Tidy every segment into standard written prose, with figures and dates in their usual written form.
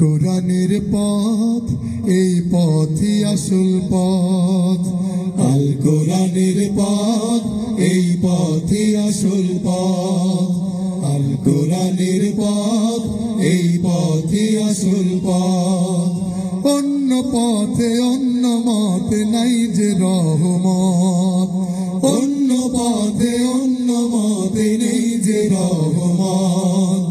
কোরআনের পথ এই পথই আসল পথ, আল কোরআনের পথ এই পথই আসল পথ, আল কোরআনের পথ এই পথই আসল পথ। অন্য পথে অন্য মতে নাই যে রহমত, অন্য পথে অন্য মতে নেই যে রহমত।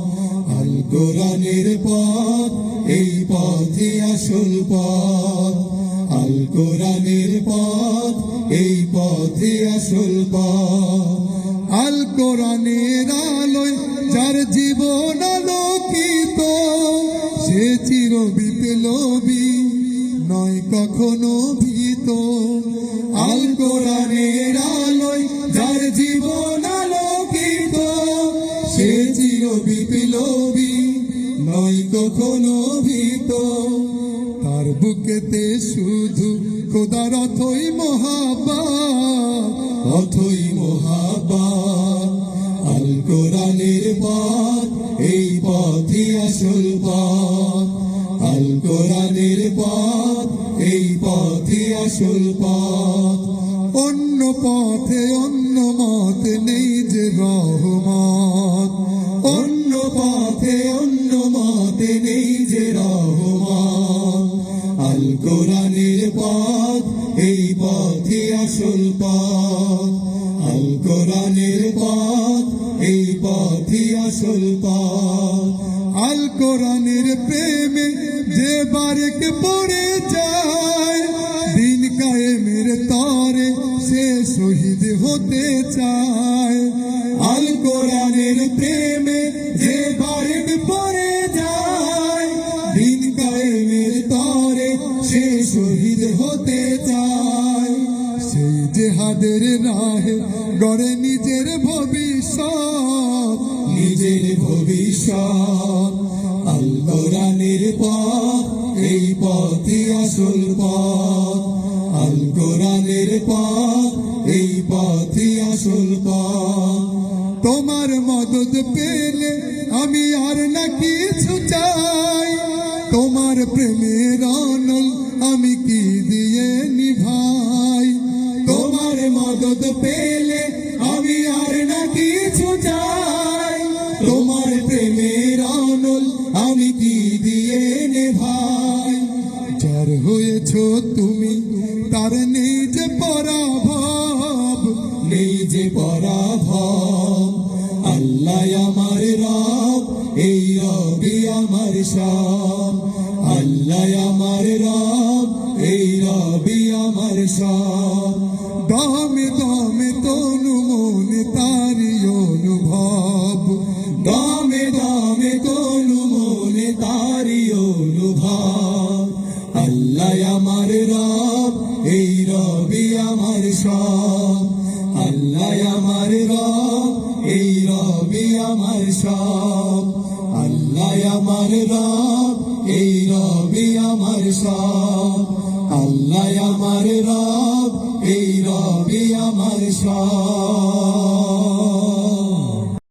আল কোরআনের পথ এই পথই আসল পথ, আল কোরআনের পথ এই পথই আসল পথ। আল কোরআনের আলোয় যার জীবন আলোকিত, সে চির বিপ্লবী নয় কখনো ভীত। আল কোরআনের আলোয় যার জীবন আলোকিত, সে চির বিপ্লবী নয় কখনো ভীত। তার বুকেতে শুধু খোদার অথই মহাব্বত, অথই মহাব্বত। আল কোরআনের পথ এই পথই আসল পথ, আল কোরআনের পথ এই পথই আসল পথ। অন্য পথে অন্য মতে নেই যে রহমত, অন্য পথে অন্য মতে নেই যে রহমত। আল কোরআনের পথ এই পথই আসল পথ, আল কোরআনের পথ এই পথই আসল পথ। আল কোরআনের প্রেমে যে বারেক পড়ে যায়, দিন কায়েমের তরে সে শহীদ হতে চায়। আল কোরআনের প্রেমে যে বারেক পড়ে যায়, দিন কায়েমের তরে সে শহীদ হতে চায়। সেই জিহাদের রাহে গড়ে নিজের ভবিষ্যৎ, নিজের ভবিষ্যৎ। আল কোরআনের পথ এই পথই আসল পথ, আল কোরআনের পথ এই পথই আসল পথ। তোমার মদদ পেলে আমি আর না কিছু চাই, তোমার প্রেমের অনল আমি কি দিয়ে নিভাই। তোমার মদদ পেলে আমি আর না কিছু চাই, তোমার প্রেমের অনল আমি কি দিয়ে নিভাই। যার হয়েছ তুমি তার নেই যে পরাভব, নেই যে পরাভব। আল্লাহ আমার রব এই রবি আমার সব, আল্লাহ আমার রব এই রবি আমার সব। দমে দমে তনু মনে তারি অনুভব, দমে দমে তনু মনে তারি অনুভব। আল্লাহ আমার রব এই রবি আমার সব, আল্লাহ আমার রব এই রবি আমার সব। আল্লাহ আমার রব এই রবি আমার সব, আল্লাহ আমার রব এই রবি আমার সব।